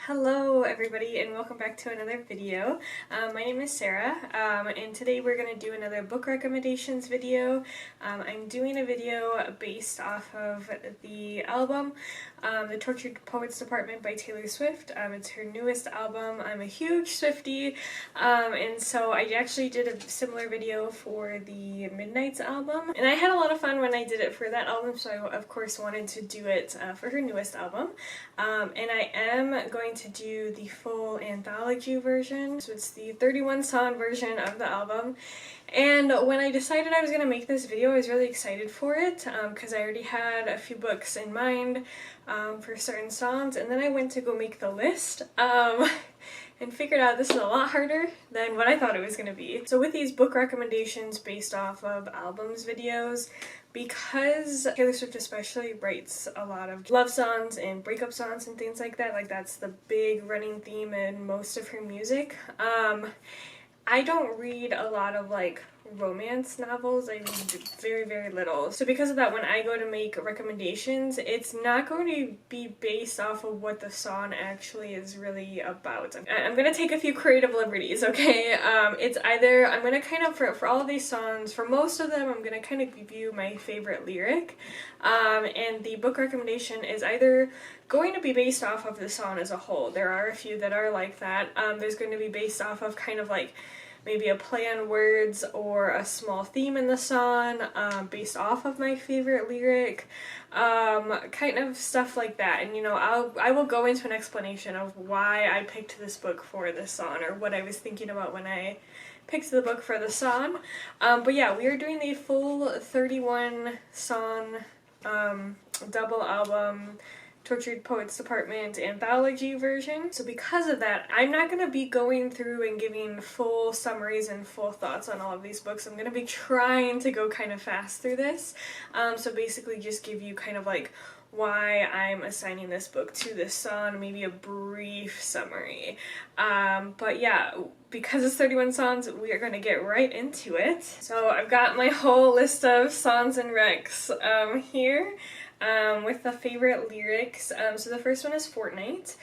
Hello everybody and welcome back to another video. My name is Sarah and today we're going to do another book recommendations video. I'm doing a video based off of the album The Tortured Poets Department by Taylor Swift. It's her newest album. I'm a huge Swiftie and so I actually did a similar video for the Midnight's album and I had a lot of fun when I did it for that album, so I of course wanted to do it for her newest album. And I am going to do the full anthology version, so it's the 31 song version of the album. And when I decided I was going to make this video, I was really excited for it because I already had a few books in mind for certain songs, and then I went to go make the list and figured out this is a lot harder than what I thought it was going to be. So with these book recommendations based off of albums videos, because Taylor Swift especially writes a lot of love songs and breakup songs and things like that, like that's the big running theme in most of her music. I don't read a lot of like romance novels. I read very, very little. So because of that, when I go to make recommendations, it's not going to be based off of what the song actually is really about. I'm going to take a few creative liberties, okay? It's either, I'm going to kind of, for all of these songs, for most of them, I'm going to kind of give you my favorite lyric. And the book recommendation is either going to be based off of the song as a whole. There are a few that are like that. There's going to be based off of kind of like maybe a play on words or a small theme in the song based off of my favorite lyric, kind of stuff like that. And you know, I will go into an explanation of why I picked this book for this song or what I was thinking about when I picked the book for the song. But yeah, we are doing the full 31 song double album Tortured Poets Department anthology version. So because of that, I'm not going to be going through and giving full summaries and full thoughts on all of these books. I'm going to be trying to go kind of fast through this. So basically just give you kind of like why I'm assigning this book to this song, maybe a brief summary. But yeah, because it's 31 songs, we are going to get right into it. So I've got my whole list of songs and recs here. With the favorite lyrics. So the first one is Fortnight.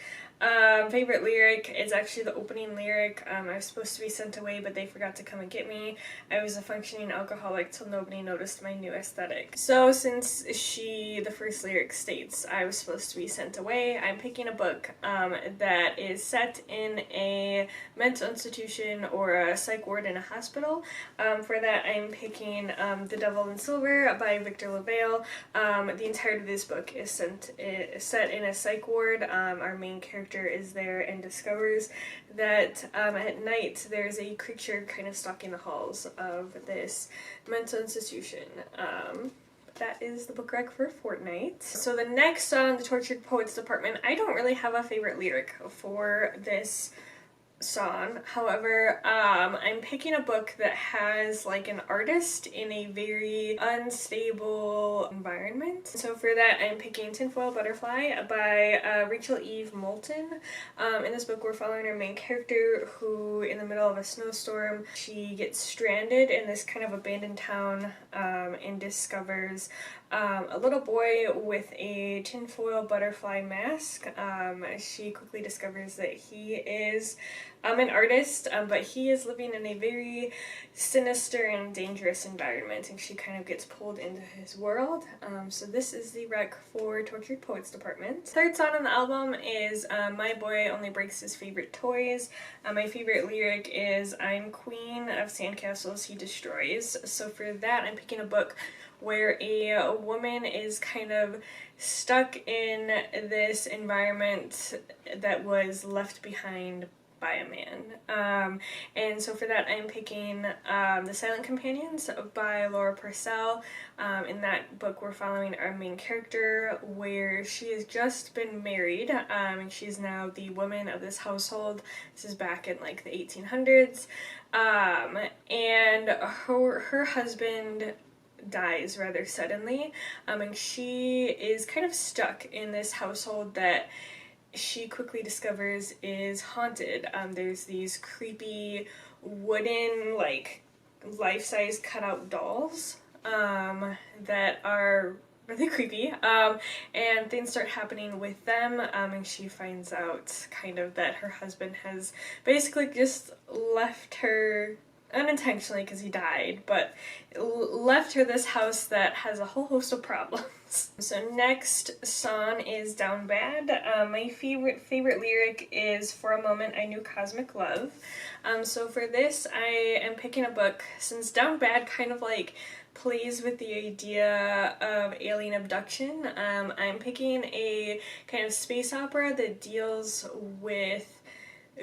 Favorite lyric is actually the opening lyric. I was supposed to be sent away, but they forgot to come and get me. I was a functioning alcoholic till nobody noticed my new aesthetic. So since the first lyric states I was supposed to be sent away, I'm picking a book that is set in a mental institution or a psych ward in a hospital. For that, I'm picking The Devil in Silver by Victor LaValle. The entirety of this book is set in a psych ward. Our main character is there and discovers that at night there's a creature kind of stalking the halls of this mental institution. That is the book rec for Fortnight. So the next song, The Tortured Poets Department, I don't really have a favorite lyric for this song. However, I'm picking a book that has like an artist in a very unstable environment. So for that, I'm picking Tinfoil Butterfly by Rachel Eve Moulton. In this book, we're following our main character who, in the middle of a snowstorm, she gets stranded in this kind of abandoned town and discovers a little boy with a tinfoil butterfly mask. She quickly discovers that he is an artist, but he is living in a very sinister and dangerous environment, and she kind of gets pulled into his world. So this is the rec for Tortured Poets Department. Third song on the album is My Boy Only Breaks His Favorite Toys. My favorite lyric is I'm queen of sandcastles he destroys. So for that, I'm picking a book where a woman is kind of stuck in this environment that was left behind by a man. And so for that, I'm picking The Silent Companions by Laura Purcell. In that book, we're following our main character where she has just been married, and she's now the woman of this household. This is back in like the 1800s. And her husband dies rather suddenly, and she is kind of stuck in this household that she quickly discovers is haunted. There's these creepy wooden, like, life-size cutout dolls that are really creepy, and things start happening with them, and she finds out kind of that her husband has basically just left her unintentionally because he died, but left her this house that has a whole host of problems. So next song is Down Bad. My favorite lyric is For a Moment I Knew Cosmic Love. So for this I am picking a book, since Down Bad kind of like plays with the idea of alien abduction. I'm picking a kind of space opera that deals with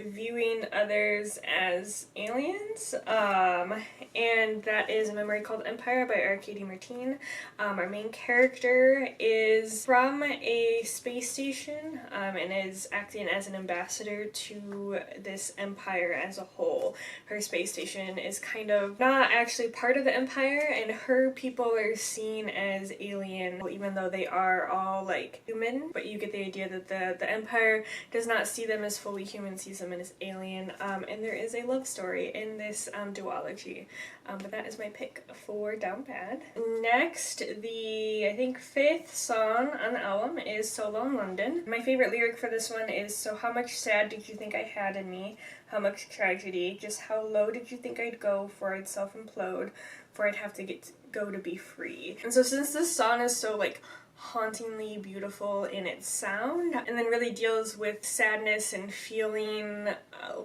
viewing others as aliens, and that is a memory called Empire by Arcady Martin. Our main character is from a space station, and is acting as an ambassador to this empire as a whole. Her space station is kind of not actually part of the empire, and her people are seen as alien, even though they are all like human, but you get the idea that the empire does not see them as fully human, sees them as alien, and there is a love story in this duology. But that is my pick for Down Bad. Next, the I think 5th song on the album is So Long London. My favorite lyric for this one is, so how much sad did you think I had in me? How much tragedy? Just how low did you think I'd go for I'd self-implode? For I'd have to go to be free. And so since this song is so like hauntingly beautiful in its sound, and then really deals with sadness and feeling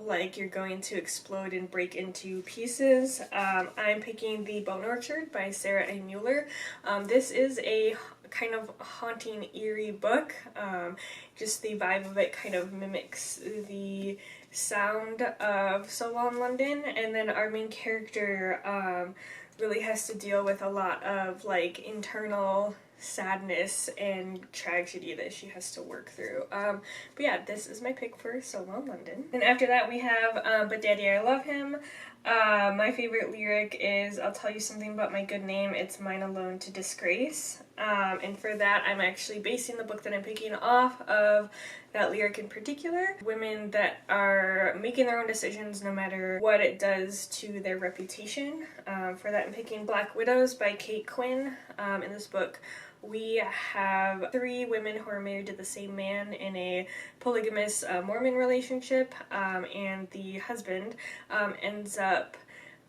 like you're going to explode and break into pieces, I'm picking The Bone Orchard by Sara A. Mueller. This is a kind of haunting, eerie book. Just the vibe of it kind of mimics the sound of So Long London, and then our main character really has to deal with a lot of like internal sadness and tragedy that she has to work through. But yeah, this is my pick for So Long London. And after that we have But Daddy I Love Him. My favorite lyric is, I'll tell you something about my good name, it's mine alone to disgrace. And for that I'm actually basing the book that I'm picking off of that lyric in particular. Women that are making their own decisions no matter what it does to their reputation. For that I'm picking Black Widows by Kate Quinn. In this book we have 3 women who are married to the same man in a polygamous Mormon relationship, and the husband ends up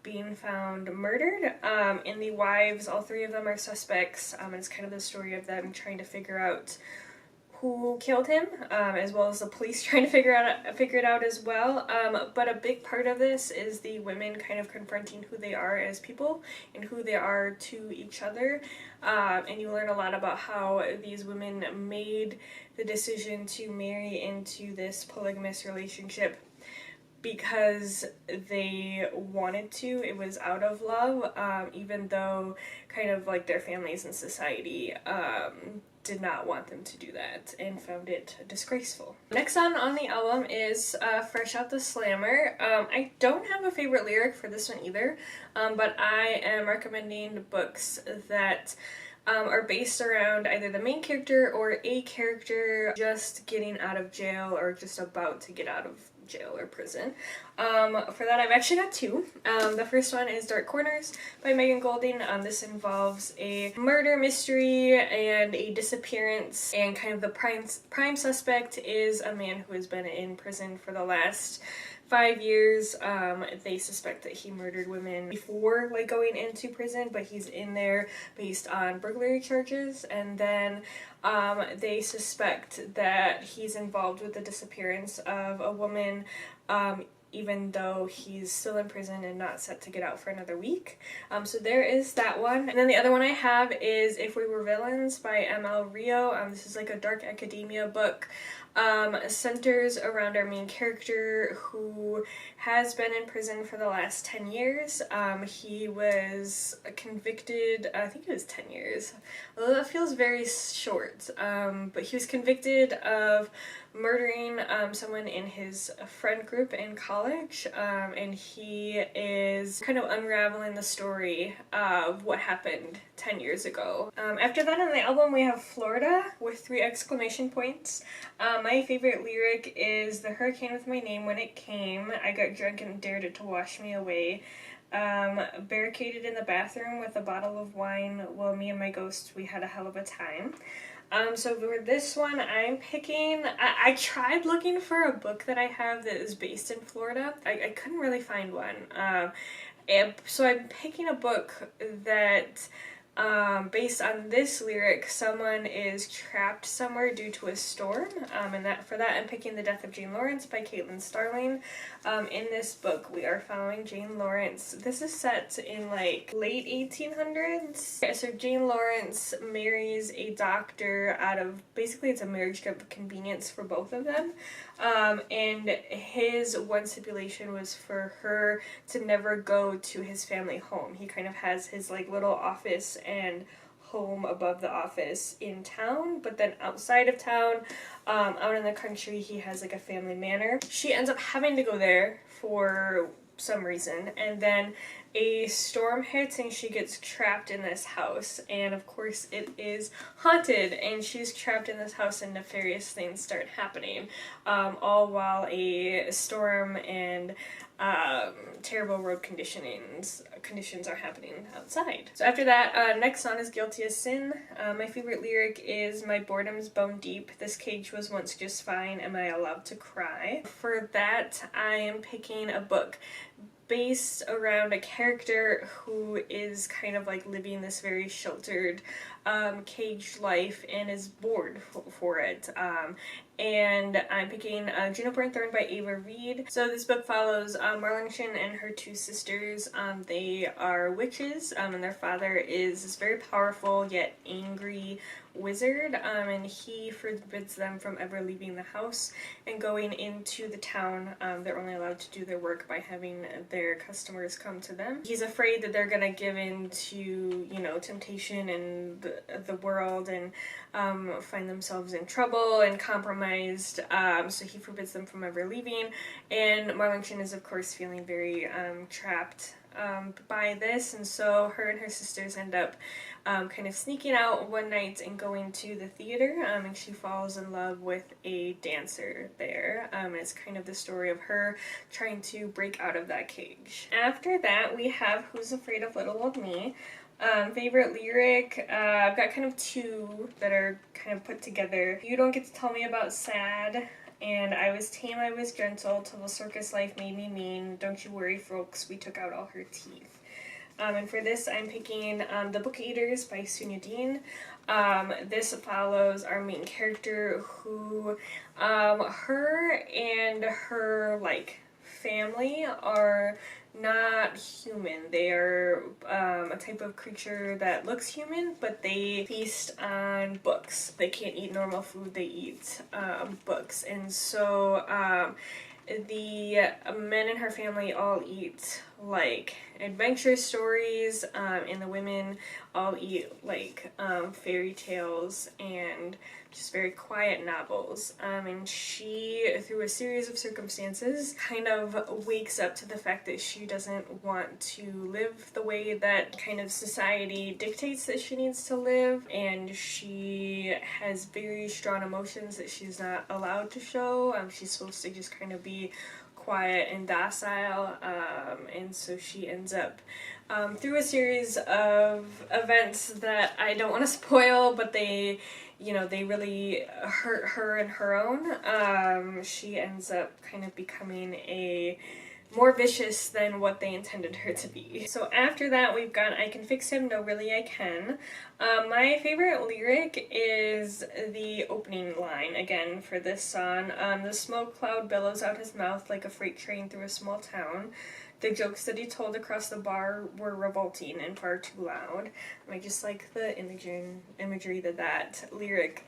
being found murdered, and the wives, all 3 of them are suspects, and it's kind of the story of them trying to figure out who killed him, as well as the police trying to figure it out as well. But a big part of this is the women kind of confronting who they are as people and who they are to each other. And you learn a lot about how these women made the decision to marry into this polygamous relationship because they wanted to. It was out of love, even though kind of like their families and society did not want them to do that and found it disgraceful. Next song on the album is Fresh Out the Slammer. I don't have a favorite lyric for this one either, but I am recommending books that are based around either the main character or a character just getting out of jail or just about to get out of jail or prison. For that I've actually got 2. The first one is Dark Corners by Megan Golding. This involves a murder mystery and a disappearance, and kind of the prime suspect is a man who has been in prison for the last 5 years. They suspect that he murdered women before like going into prison, but he's in there based on burglary charges, and then they suspect that he's involved with the disappearance of a woman, even though he's still in prison and not set to get out for another week. So there is that one. And then the other one I have is If We Were Villains by M.L. Rio. This is like a dark academia book. Centers around our main character who has been in prison for the last 10 years. He was convicted, I think it was 10 years, although that feels very short, but he was convicted of murdering someone in his friend group in college, and he is kind of unraveling the story of what happened 10 years ago. After that on the album we have Florida with 3 exclamation points. My favorite lyric is, the hurricane with my name when it came, I got drunk and dared it to wash me away. barricaded in the bathroom with a bottle of wine while me and my ghost, we had a hell of a time. So for this one, I'm picking, I tried looking for a book that I have that is based in Florida. I couldn't really find one. So I'm picking a book that, based on this lyric, someone is trapped somewhere due to a storm, and for that I'm picking The Death of Jane Lawrence by Caitlin Starling. In this book, we are following Jane Lawrence. This is set in like late 1800s. So Jane Lawrence marries a doctor out of, basically it's a marriage of convenience for both of them, and his one stipulation was for her to never go to his family home. He kind of has his like little office and home above the office in town, but then outside of town, out in the country, he has like a family manor. She ends up having to go there for some reason, and then a storm hits and she gets trapped in this house, and of course it is haunted, and she's trapped in this house and nefarious things start happening, all while a storm and terrible road conditions are happening outside. So after that, next song is Guilty as Sin. My favorite lyric is, "My boredom's bone deep, this cage was once just fine, am I allowed to cry?" For that, I am picking a book based around a character who is kind of like living this very sheltered, caged life and is bored for it. And I'm picking Juniper and Thorn by Ava Reed. So this book follows Marlington and her two sisters. They are witches, and their father is this very powerful yet angry wizard, and he forbids them from ever leaving the house and going into the town. They're only allowed to do their work by having their customers come to them. He's afraid that they're gonna give in to, you know, temptation and the world and find themselves in trouble and compromised, so he forbids them from ever leaving, and Marlington is of course feeling very trapped by this, and so her and her sisters end up kind of sneaking out one night and going to the theater, and she falls in love with a dancer there. It's kind of the story of her trying to break out of that cage. After that, we have Who's Afraid of Little Old Me. Favorite lyric, I've got kind of two that are kind of put together. "You don't get to tell me about sad," and "I was tame, I was gentle, till the circus life made me mean. Don't you worry, folks, we took out all her teeth." And for this, I'm picking The Book Eaters by Sunya Dean. This follows our main character who, her and her, like, family are not human. They are a type of creature that looks human, but they feast on books. They can't eat normal food, they eat books. And so the men in her family all eat like adventure stories, and the women all eat like fairy tales and just very quiet novels. And she, through a series of circumstances, kind of wakes up to the fact that she doesn't want to live the way that kind of society dictates that she needs to live, and she has very strong emotions that she's not allowed to show. She's supposed to just kind of be quiet and docile, and so she ends up through a series of events that I don't want to spoil, but they, you know, they really hurt her and her own. She ends up kind of becoming a more vicious than what they intended her to be. So after that, we've got I Can Fix Him, No Really I Can. My favorite lyric is the opening line, again, for this song. "The smoke cloud billows out his mouth like a freight train through a small town. The jokes that he told across the bar were revolting and far too loud." And I just like the imagery that lyric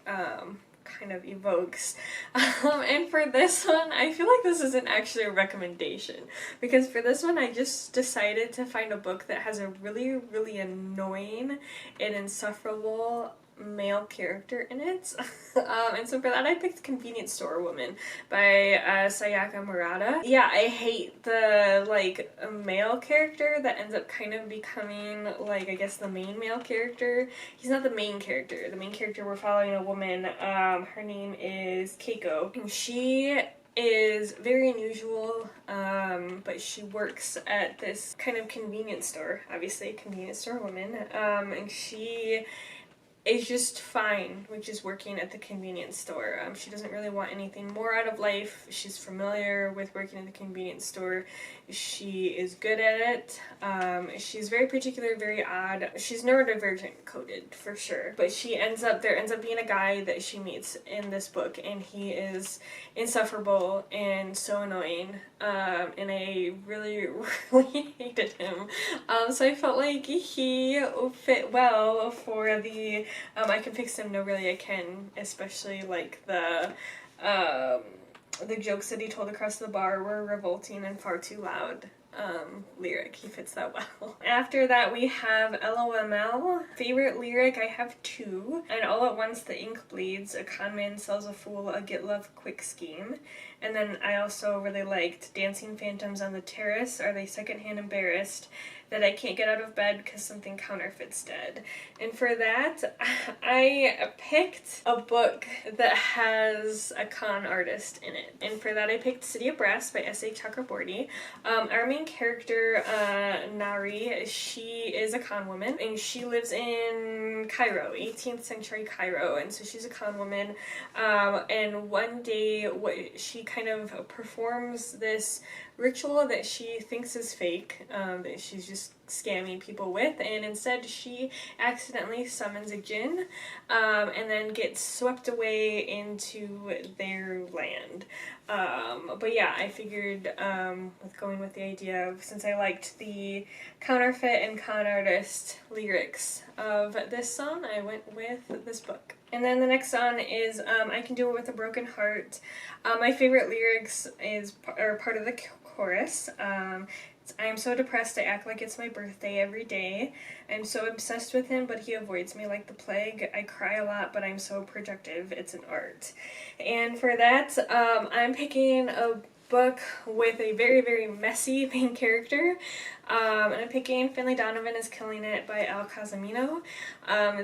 kind of evokes. And for this one, I feel like this isn't actually a recommendation, because for this one I just decided to find a book that has a really, really annoying and insufferable male character in it. And so for that I picked Convenience Store Woman by Sayaka Murata. Yeah, I hate the like male character that ends up kind of becoming like, I guess, the main male character. He's not the main character. The main character, we're following a woman. Her name is Keiko, and she is very unusual, but she works at this kind of convenience store, obviously a convenience store woman, and she is just fine with just working at the convenience store. She doesn't really want anything more out of life. She's familiar with working at the convenience store. She is good at it. She's very particular, very odd. She's neurodivergent coded for sure. But there ends up being a guy that she meets in this book, and he is insufferable and so annoying. And I really, really hated him. So I felt like he fit well for the I can fix him, no really I can, especially like the jokes that he told across the bar were revolting and far too loud. Lyric, he fits that well. After that we have LOML. Favorite lyric, I have two. And all at once the ink bleeds, a con man sells a fool a get love quick scheme. And then I also really liked Dancing Phantoms on the Terrace, are they secondhand embarrassed that I can't get out of bed because something counterfeit's dead. And for that, I picked a book that has a con artist in it. And for that I picked City of Brass by S.A. Chakraborty. Our main character, Nari, she is a con woman, and she lives in Cairo, 18th century Cairo, and so she's a con woman. And one day she kind of performs this ritual that she thinks is fake, that she's just scamming people with, and instead she accidentally summons a djinn, and then gets swept away into their land. But yeah, I figured with going with the idea of, since I liked the counterfeit and con artist lyrics of this song, I went with this book. And then the next song is I Can Do It With a Broken Heart. My favorite lyrics are part of the chorus. I am so depressed I act like it's my birthday every day. I'm so obsessed with him, but he avoids me like the plague. I cry a lot, but I'm so projective. It's an art. And for that, I'm picking a book with a very, very messy main character. And I'm picking Finlay Donovan is Killing It by Al Casamino.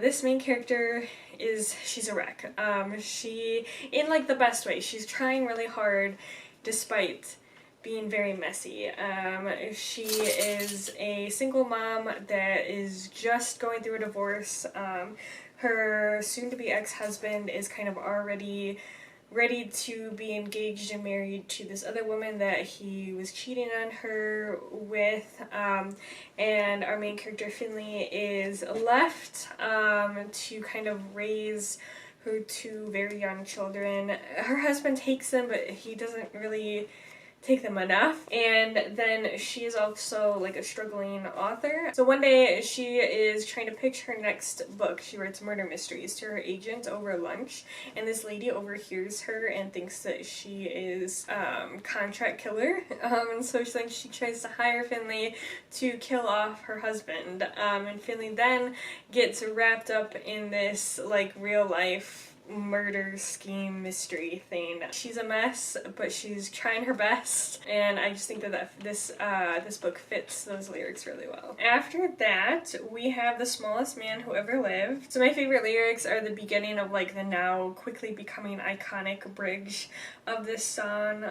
This main character she's a wreck. She, in like the best way, she's trying really hard despite being very messy. She is a single mom that is just going through a divorce. Her soon-to-be ex-husband is kind of already ready to be engaged and married to this other woman that he was cheating on her with, and our main character Finlay is left to kind of raise her two very young children. Her husband takes them, but he doesn't really take them enough, and then she is also like a struggling author. So one day she is trying to pitch her next book. She writes murder mysteries to her agent over lunch, and this lady overhears her and thinks that she is contract killer, and so then she tries to hire Finlay to kill off her husband, and Finlay then gets wrapped up in this like real life murder scheme mystery thing. She's a mess, but she's trying her best, and I just think that this book fits those lyrics really well. After that, we have The Smallest Man Who Ever Lived. So my favorite lyrics are the beginning of like the now quickly becoming iconic bridge of this song.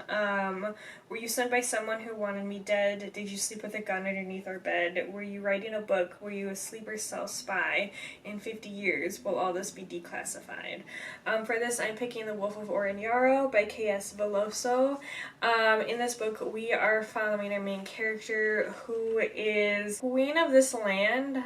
Were you sent by someone who wanted me dead? Did you sleep with a gun underneath our bed? Were you writing a book? Were you a sleeper cell spy? In 50 years, will all this be declassified? For this, I'm picking The Wolf of Orenyaro by K.S. Veloso. In this book, we are following our main character, who is queen of this land,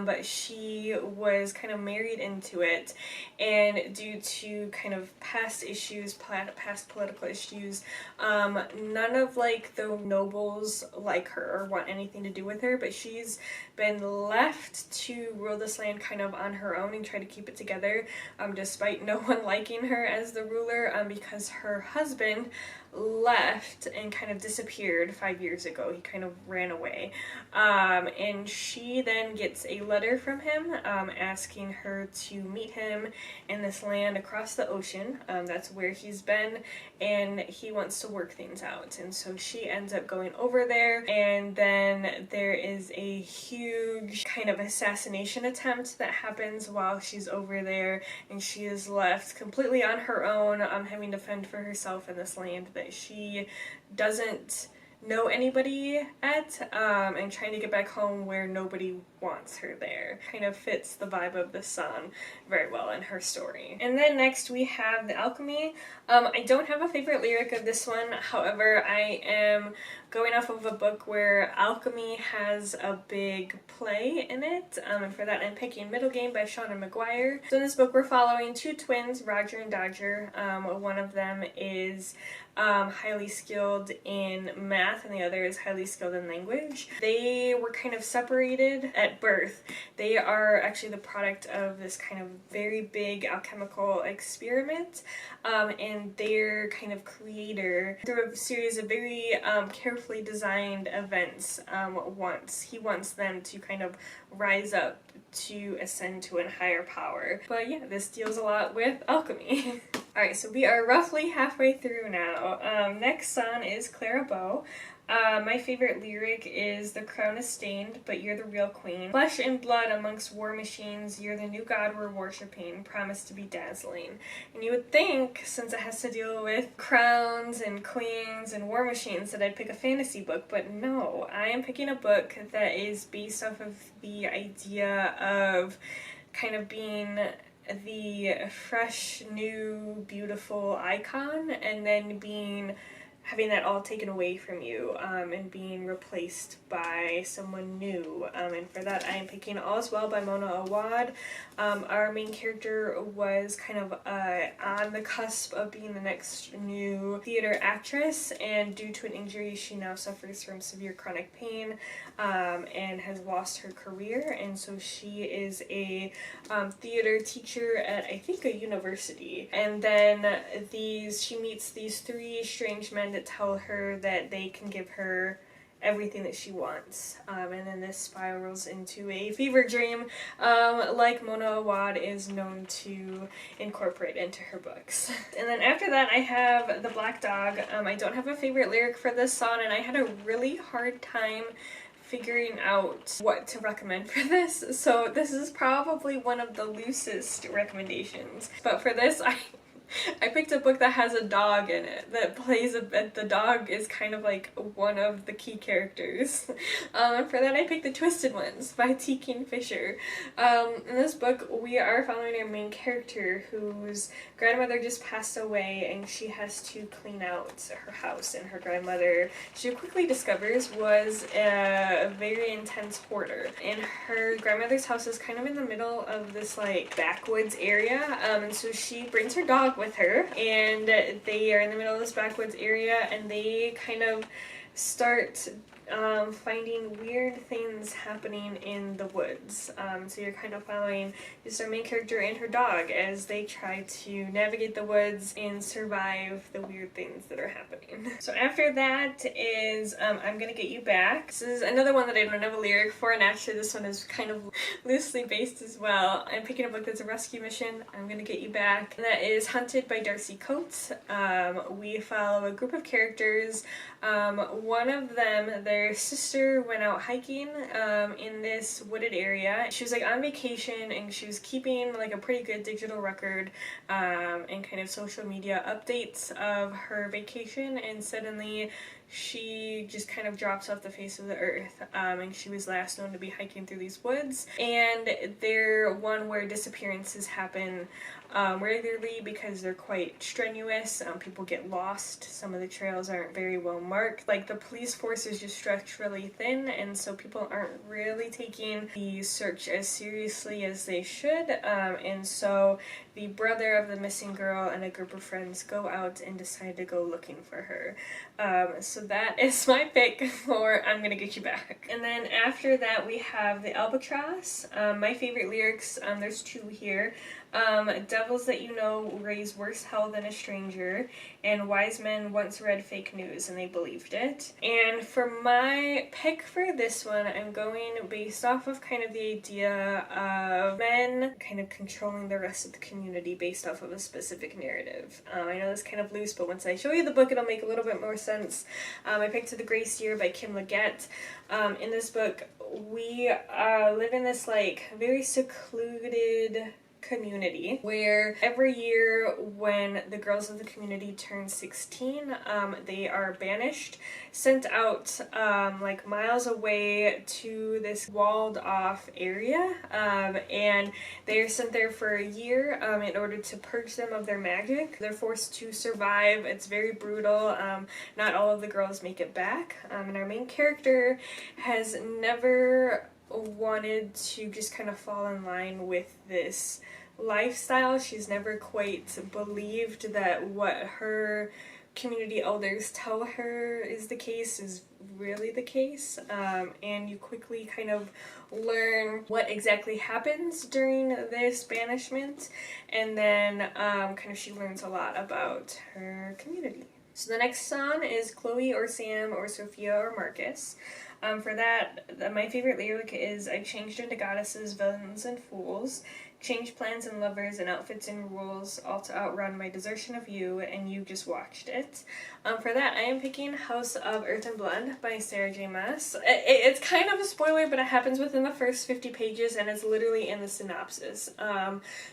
but she was kind of married into it, and due to kind of past issues, past political issues, none of like the nobles like her or want anything to do with her, but she's been left to rule this land kind of on her own and try to keep it together, despite no one liking her as the ruler, because her husband left and kind of disappeared 5 years ago. He kind of ran away, and she then gets a letter from him asking her to meet him in this land across the ocean. That's where he's been, and he wants to work things out, and so she ends up going over there, and then there is a huge kind of assassination attempt that happens while she's over there, and she is left completely on her own, having to fend for herself in this land that that she doesn't know anybody at, and trying to get back home where nobody wants her there. Kind of fits the vibe of the song very well in her story. And then next we have The Alchemy. I don't have a favorite lyric of this one, however I am going off of a book where alchemy has a big play in it, and for that I'm picking Middle Game by Shauna Maguire. So in this book we're following two twins, Roger and Dodger. One of them is highly skilled in math and the other is highly skilled in language. They were kind of separated at birth. They are actually the product of this kind of very big alchemical experiment, and their kind of creator, through a series of very carefully designed events, he wants them to kind of rise up to ascend to a higher power. But yeah, this deals a lot with alchemy. Alright, so we are roughly halfway through now. Next song is Clara Bow. My favorite lyric is, "The crown is stained, but you're the real queen. Flesh and blood amongst war machines, you're the new god we're worshipping, promise to be dazzling." And you would think, since it has to deal with crowns and queens and war machines, that I'd pick a fantasy book, but no, I am picking a book that is based off of the idea of kind of being the fresh, new, beautiful icon, and then having that all taken away from you, and being replaced by someone new. And for that I am picking All Is Well by Mona Awad. Our main character was kind of on the cusp of being the next new theater actress, and due to an injury she now suffers from severe chronic pain, and has lost her career, and so she is a theater teacher at, I think, a university. And then she meets these three strange men that tell her that they can give her everything that she wants, and then this spirals into a fever dream, like Mona Awad is known to incorporate into her books. And then after that I have The Black Dog. I don't have a favorite lyric for this song, and I had a really hard time figuring out what to recommend for this, so this is probably one of the loosest recommendations. But for this, I picked a book that has a dog in it that plays the dog is kind of like one of the key characters. And for that I picked The Twisted Ones by T. Kingfisher. In this book we are following our main character whose grandmother just passed away, and she has to clean out her house, and her grandmother, she quickly discovers, was a very intense hoarder. And her grandmother's house is kind of in the middle of this like backwoods area, and so she brings her dog with her, and they are in the middle of this backwoods area, and they kind of start finding weird things happening in the woods. So you're kind of following just our main character and her dog as they try to navigate the woods and survive the weird things that are happening. So after that is I'm Gonna Get You Back. This is another one that I don't have a lyric for, and actually this one is kind of loosely based as well. I'm picking a book that's a rescue mission, I'm Gonna Get You Back, and that is Hunted by Darcy Coates. We follow a group of characters. One of them, their sister went out hiking in this wooded area. She was like on vacation, and she was keeping like a pretty good digital record and kind of social media updates of her vacation, and suddenly she just kind of drops off the face of the earth, and she was last known to be hiking through these woods. And they're one where disappearances happen regularly because they're quite strenuous. People get lost, some of the trails aren't very well marked, like the police force is just stretched really thin, and so people aren't really taking the search as seriously as they should, and so the brother of the missing girl and a group of friends go out and decide to go looking for her. So that is my pick for I'm Gonna Get You Back. And then after that we have The Albatross. My favorite lyrics, there's two here. Devils that you know raise worse hell than a stranger, and wise men once read fake news and they believed it. And for my pick for this one, I'm going based off of kind of the idea of men kind of controlling the rest of the community based off of a specific narrative. I know that's kind of loose, but once I show you the book it'll make a little bit more sense. I picked The Grace Year by Kim Leggett. In this book we live in this like very secluded community where every year when the girls of the community turn 16, they are banished, sent out like miles away to this walled off area, and they are sent there for a year in order to purge them of their magic. They're forced to survive. It's very brutal. Not all of the girls make it back, and our main character has never wanted to just kind of fall in line with this lifestyle. She's never quite believed that what her community elders tell her is the case is really the case, and you quickly kind of learn what exactly happens during this banishment, and then kind of she learns a lot about her community. So the next song is Chloe or Sam or Sophia or Marcus. For that, my favorite lyric is, I changed into goddesses, villains, and fools, changed plans and lovers and outfits and rules, all to outrun my desertion of you, and you just watched it. For that, I am picking House of Earth and Blood by Sarah J. Maas. It's kind of a spoiler, but it happens within the first 50 pages, and it's literally in the synopsis.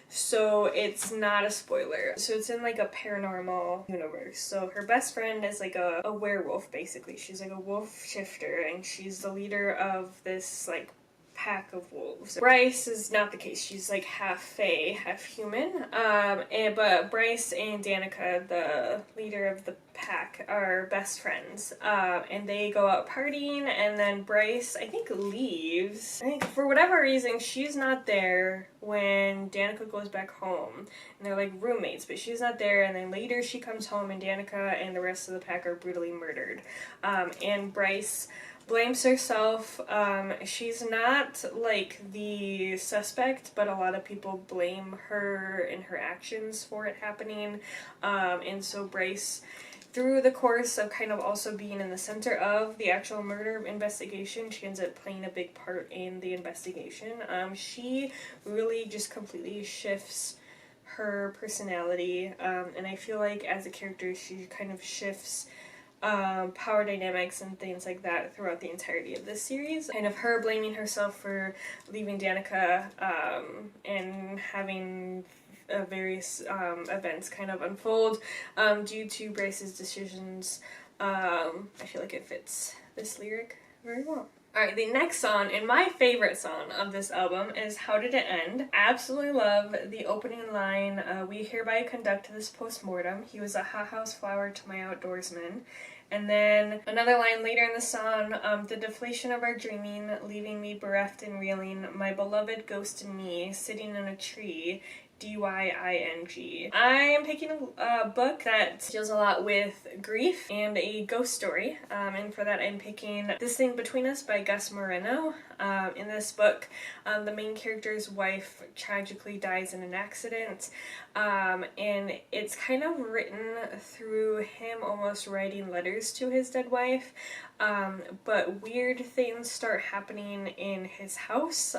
So it's not a spoiler. So it's in like a paranormal universe. So her best friend is like a werewolf, basically. She's like a wolf shifter, and she's the leader of this like pack of wolves. Bryce is not the case. She's like half fae, half human. But Bryce and Danica, the leader of the pack, are best friends. And they go out partying, and then Bryce, I think, leaves. I think for whatever reason, she's not there when Danica goes back home. And they're like roommates, but she's not there. And then later she comes home, and Danica and the rest of the pack are brutally murdered. And Bryce blames herself. She's not like the suspect, but a lot of people blame her and her actions for it happening. And so Bryce, through the course of kind of also being in the center of the actual murder investigation, she ends up playing a big part in the investigation. She really just completely shifts her personality, and I feel like as a character she kind of shifts power dynamics and things like that throughout the entirety of this series. Kind of her blaming herself for leaving Danica, and having various events kind of unfold due to Bryce's decisions. I feel like it fits this lyric very well. Alright, the next song, and my favorite song of this album, is How Did It End? Absolutely love the opening line, we hereby conduct this postmortem. He was a hothouse flower to my outdoorsman. And then another line later in the song, the deflation of our dreaming, leaving me bereft and reeling, my beloved ghost in me, sitting in a tree, D-Y-I-N-G. I am picking a book that deals a lot with grief and a ghost story, and for that I'm picking This Thing Between Us by Gus Moreno. In this book, the main character's wife tragically dies in an accident, and it's kind of written through him almost writing letters to his dead wife, but weird things start happening in his house,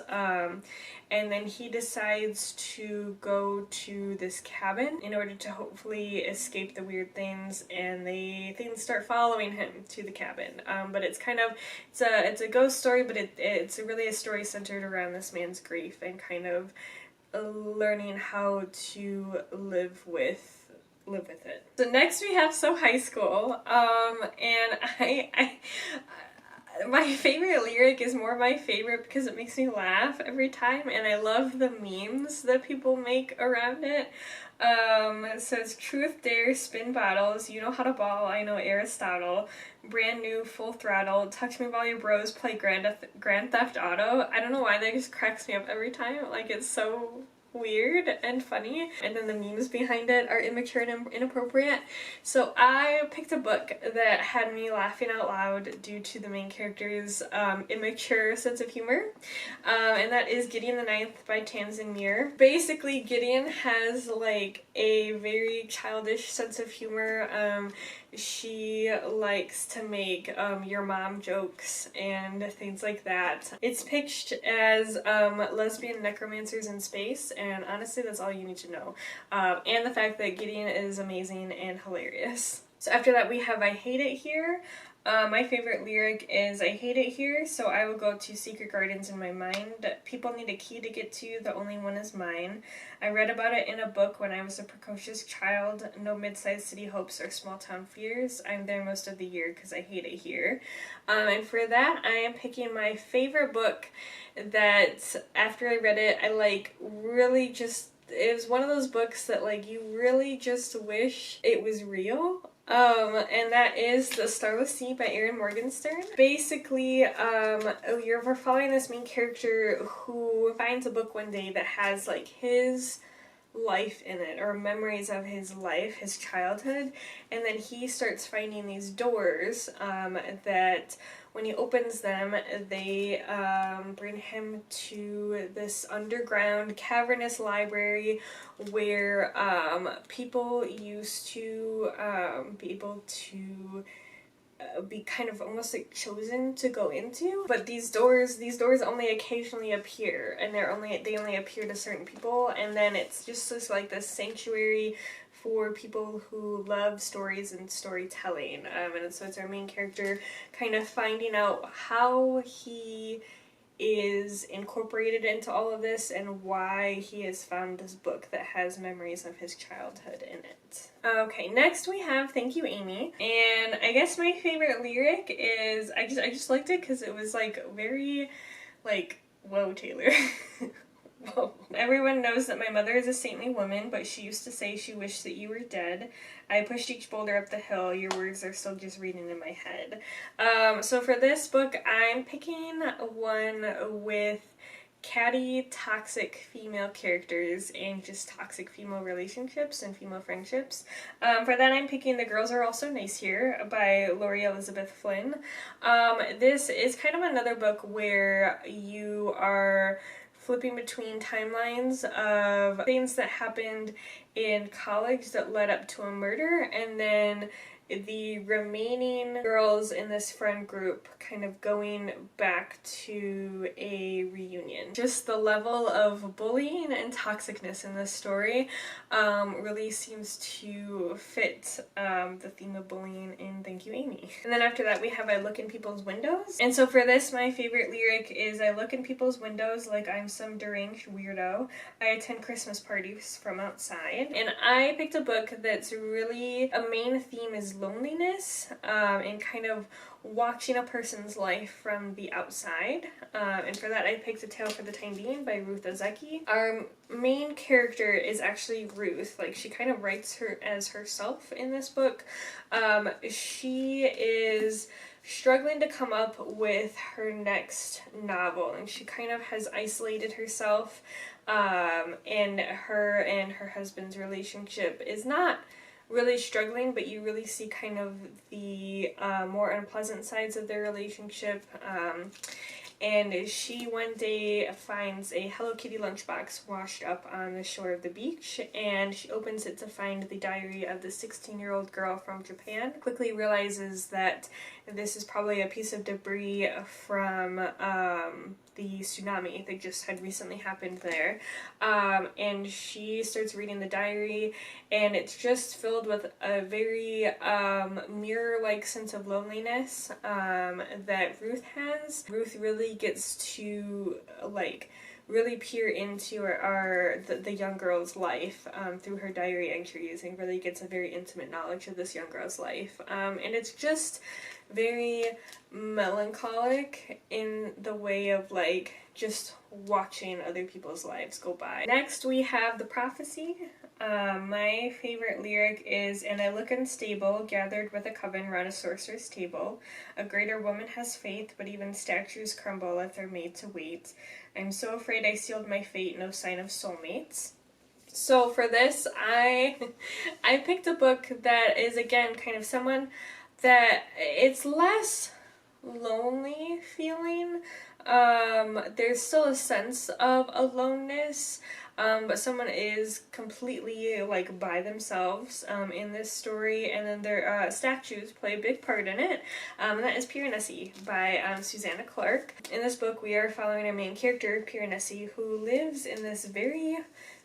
and then he decides to go to this cabin in order to hopefully escape the weird things, and things start following him to the cabin. But it's kind of, it's a ghost story, but it's really a story centered around this man's grief and kind of learning how to live with it. So next we have So High School, and I my favorite lyric is more my favorite because it makes me laugh every time, and I love the memes that people make around it. It says, truth, dare, spin bottles, you know how to ball, I know Aristotle, brand new, full throttle, touch me while your bros play Grand Theft Auto. I don't know why, that just cracks me up every time, like it's so weird and funny, and then the memes behind it are immature and inappropriate. So I picked a book that had me laughing out loud due to the main character's immature sense of humor, and that is Gideon the Ninth by Tamsin Muir. Basically, Gideon has like a very childish sense of humor. She likes to make your mom jokes and things like that. It's pitched as lesbian necromancers in space, and honestly that's all you need to know. And the fact that Gideon is amazing and hilarious. So after that we have I Hate It Here. My favorite lyric is I hate it here, so I will go to secret gardens in my mind. People need a key to get to, the only one is mine. I read about it in a book when I was a precocious child. No mid-sized city hopes or small-town fears. I'm there most of the year because I hate it here. And for that, I am picking my favorite book that after I read it, I like really just, it was one of those books that like you really just wish it was real. And that is The Starless Sea by Erin Morgenstern. Basically, you're following this main character who finds a book one day that has like his life in it, or memories of his life, his childhood, and then he starts finding these doors that when he opens them, they bring him to this underground cavernous library where people used to be able to be kind of almost like chosen to go into, but these doors only occasionally appear, and they only appear to certain people, and then it's just this like this sanctuary for people who love stories and storytelling, and so it's our main character kind of finding out how he is incorporated into all of this and why he has found this book that has memories of his childhood in it. Okay, next we have Thank You, Amy. And I guess my favorite lyric is, I just liked it because it was like very like, whoa, Taylor. Whoa. Everyone knows that my mother is a saintly woman, but she used to say she wished that you were dead. I pushed each boulder up the hill, your words are still just reading in my head. So for this book, I'm picking one with catty, toxic female characters and just toxic female relationships and female friendships. For that, I'm picking The Girls Are Also Nice Here by Laurie Elizabeth Flynn. This is kind of another book where you are flipping between timelines of things that happened in college that led up to a murder, and then the remaining girls in this friend group kind of going back to a reunion. Just the level of bullying and toxicness in this story really seems to fit the theme of bullying in Thank You, Amy. And then after that we have I Look in People's Windows. And so for this, my favorite lyric is I look in people's windows like I'm some deranged weirdo. I attend Christmas parties from outside. And I picked a book that's really, a main theme is loneliness and kind of watching a person's life from the outside. And for that I picked A Tale for the Time Being by Ruth Ozeki. Our main character is actually Ruth. Like, she kind of writes her as herself in this book. She is struggling to come up with her next novel, and she kind of has isolated herself, and her husband's relationship is not really struggling, but you really see kind of the more unpleasant sides of their relationship. And she one day finds a Hello Kitty lunchbox washed up on the shore of the beach, and she opens it to find the diary of the 16-year-old girl from Japan. Quickly realizes that this is probably a piece of debris from the tsunami that just had recently happened there. And she starts reading the diary, and it's just filled with a very mirror-like sense of loneliness that Ruth has. Ruth really gets to like really peer into the young girl's life through her diary entries, and really gets a very intimate knowledge of this young girl's life. And it's just very melancholic in the way of like just watching other people's lives go by. Next we have The Prophecy. My favorite lyric is, and I look unstable, gathered with a coven round a sorcerer's table. A greater woman has faith, but even statues crumble if they're made to wait. I'm so afraid I sealed my fate, no sign of soulmates. So for this, I picked a book that is, again, kind of someone that it's less lonely feeling. There's still a sense of aloneness, but someone is completely like by themselves in this story, and then their statues play a big part in it, and that is Piranesi by Susanna Clark. In this book we are following our main character, Piranesi, who lives in this very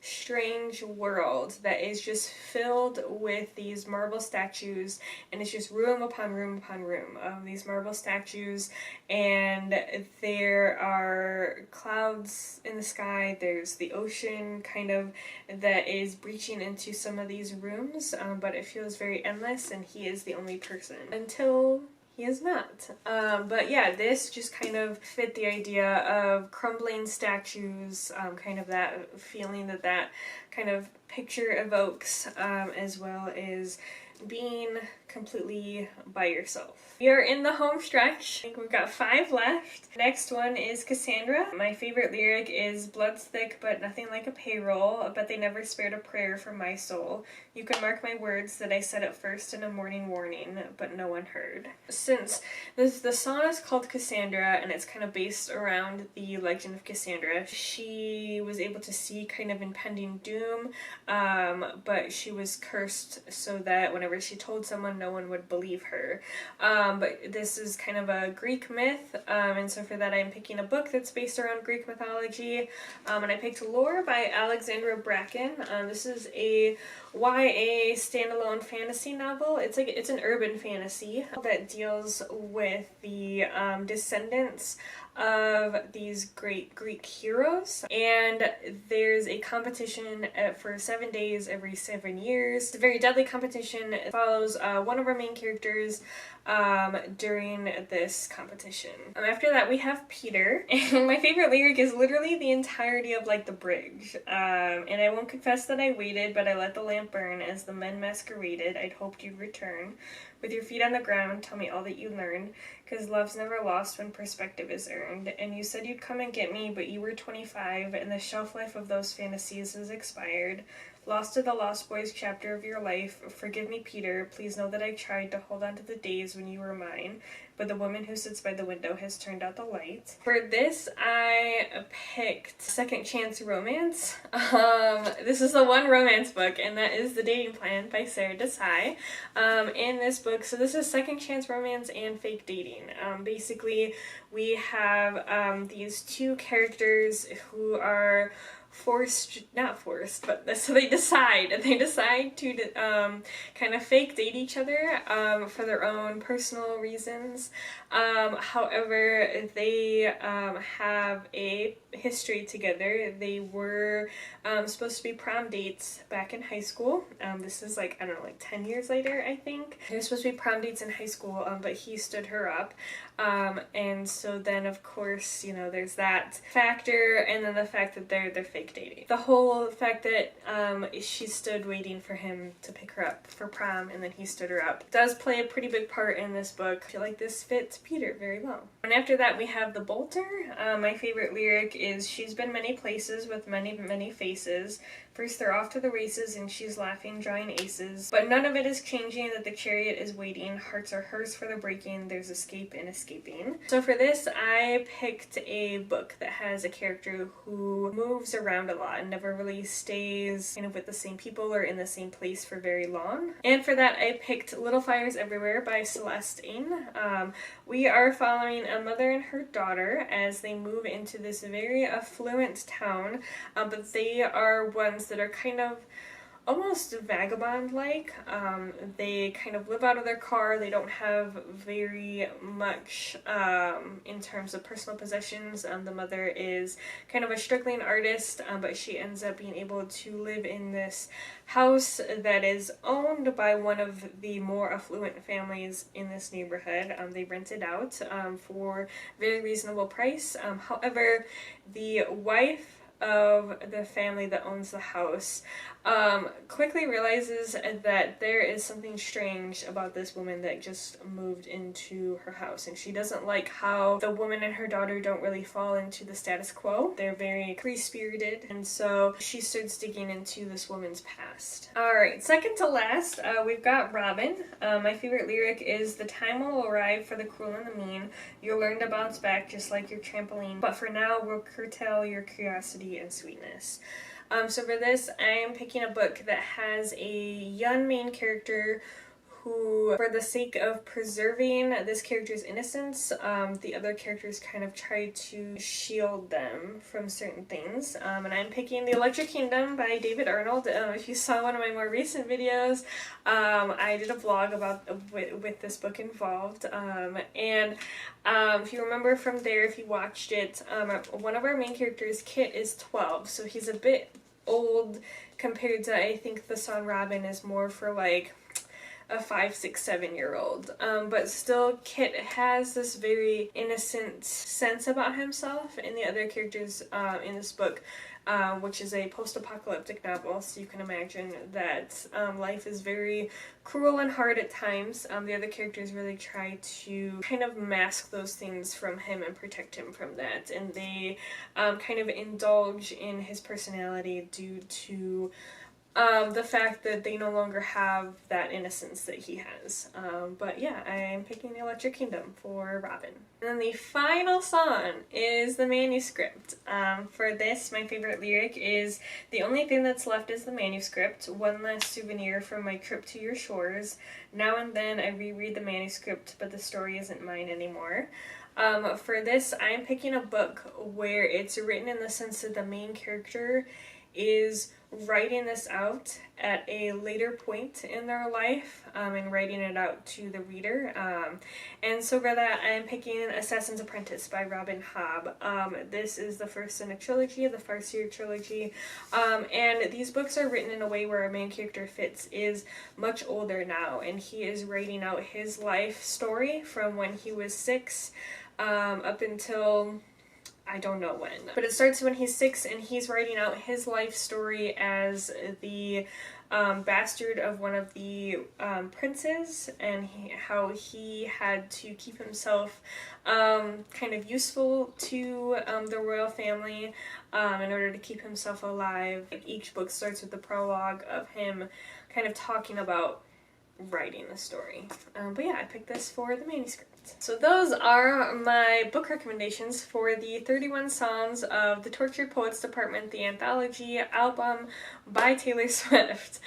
strange world that is just filled with these marble statues, and it's just room upon room upon room of these marble statues, and there are clouds in the sky, there's the ocean kind of that is breaching into some of these rooms, but it feels very endless, and he is the only person until he is not. But yeah, this just kind of fit the idea of crumbling statues, kind of that feeling that that kind of picture evokes, as well as being completely by yourself. We are in the home stretch. I think we've got 5 left. Next one is Cassandra. My favorite lyric is "Blood's thick but nothing like a payroll, but they never spared a prayer for my soul. You can mark my words that I said at first in a morning warning, but no one heard." Since the song is called Cassandra and it's kind of based around the legend of Cassandra, she was able to see kind of impending doom, but she was cursed so that whenever she told someone, no one would believe her. But this is kind of a Greek myth, and so for that I'm picking a book that's based around Greek mythology, and I picked Lore by Alexandra Bracken. This is a YA standalone fantasy novel. It's an urban fantasy that deals with the descendants of these great Greek heroes, and there's a competition for 7 days every 7 years. It's a very deadly competition. It follows one of our main characters during this competition. After that we have Peter, and my favorite lyric is literally the entirety of like the bridge. And I won't confess that I waited, but I let the lamp burn as the men masqueraded. I'd hoped you'd return. With your feet on the ground, tell me all that you learned, 'cause love's never lost when perspective is earned. And you said you'd come and get me, but you were 25, and the shelf life of those fantasies has expired. Lost to the Lost Boys chapter of your life. Forgive me, Peter. Please know that I tried to hold on to the days when you were mine, but the woman who sits by the window has turned out the light. For this, I picked Second Chance Romance. This is the one romance book, and that is The Dating Plan by Sara. In this book, so this is Second Chance Romance and fake dating. Basically, we have these 2 characters who are not forced, but so they decide to kind of fake date each other for their own personal reasons. However, they have a history together. They were supposed to be prom dates back in high school. This is like, I don't know, like 10 years later, I think. They're supposed to be prom dates in high school, but he stood her up. And so then, of course, you know, there's that factor, and then the fact that they're fake dating. The whole fact that she stood waiting for him to pick her up for prom, and then he stood her up, does play a pretty big part in this book. I feel like this fits Peter very well. And after that, we have The Bolter. My favorite lyric is, she's been many places with many, many faces. First they're off to the races and she's laughing, drawing aces. But none of it is changing, that the chariot is waiting. Hearts are hers for the breaking. There's escape in escaping. So for this, I picked a book that has a character who moves around a lot and never really stays kind of with the same people or in the same place for very long. And for that, I picked Little Fires Everywhere by Celeste Ng. We are following a mother and her daughter as they move into this very affluent town, but they are ones that are kind of almost vagabond-like. They kind of live out of their car. They don't have very much in terms of personal possessions. The mother is kind of a struggling artist, but she ends up being able to live in this house that is owned by one of the more affluent families in this neighborhood. They rent it out for a very reasonable price. However, the wife of the family that owns the house quickly realizes that there is something strange about this woman that just moved into her house, and she doesn't like how the woman and her daughter don't really fall into the status quo. They're very free-spirited, and so she starts digging into this woman's past. Alright, second to last, we've got Robin. My favorite lyric is, the time will arrive for the cruel and the mean. You'll learn to bounce back just like your trampoline, but for now we'll curtail your curiosity and sweetness. So for this, I am picking a book that has a young main character who, for the sake of preserving this character's innocence, the other characters kind of try to shield them from certain things. And I'm picking The Electric Kingdom by David Arnold. If you saw one of my more recent videos, I did a vlog about with this book involved. If you remember from there, if you watched it, one of our main characters, Kit, is 12, so he's a bit old compared to, I think the song Robin is more for like a 5, 6, 7-year-old. But still, Kit has this very innocent sense about himself, and the other characters in this book, which is a post-apocalyptic novel, so you can imagine that life is very cruel and hard at times. The other characters really try to kind of mask those things from him and protect him from that, and they kind of indulge in his personality due to the fact that they no longer have that innocence that he has. But yeah, I'm picking The Electric Kingdom for Robin. And then the final song is the manuscript. For this, my favorite lyric is, "The only thing that's left is the manuscript, one last souvenir from my trip to your shores. Now and then I reread the manuscript, but the story isn't mine anymore." For this, I'm picking a book where it's written in the sense that the main character is writing this out at a later point in their life, and writing it out to the reader. And so for that, I'm picking Assassin's Apprentice by Robin Hobb. This is the first in a trilogy, the Farseer trilogy, and these books are written in a way where our main character, Fitz, is much older now, and he is writing out his life story from when he was 6 up until I don't know when. But it starts when he's 6, and he's writing out his life story as the bastard of one of the princes, and how he had to keep himself kind of useful to the royal family in order to keep himself alive. Each book starts with the prologue of him kind of talking about writing the story. But yeah, I picked this for the manuscript. So those are my book recommendations for the 31 Songs of the Tortured Poets Department, the anthology album by Taylor Swift.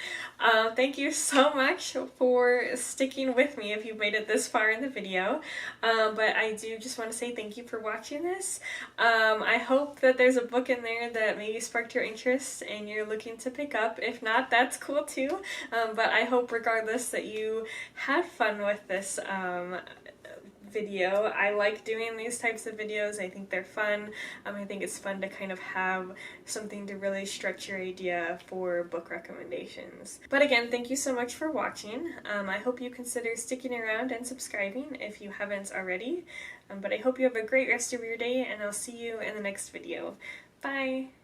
Thank you so much for sticking with me if you've made it this far in the video. But I do just want to say thank you for watching this. I hope that there's a book in there that maybe sparked your interest and you're looking to pick up. If not, that's cool too. But I hope regardless that you had fun with this video. I like doing these types of videos. I think they're fun. I think it's fun to kind of have something to really stretch your idea for book recommendations. But again, thank you so much for watching. I hope you consider sticking around and subscribing if you haven't already. But I hope you have a great rest of your day, and I'll see you in the next video. Bye!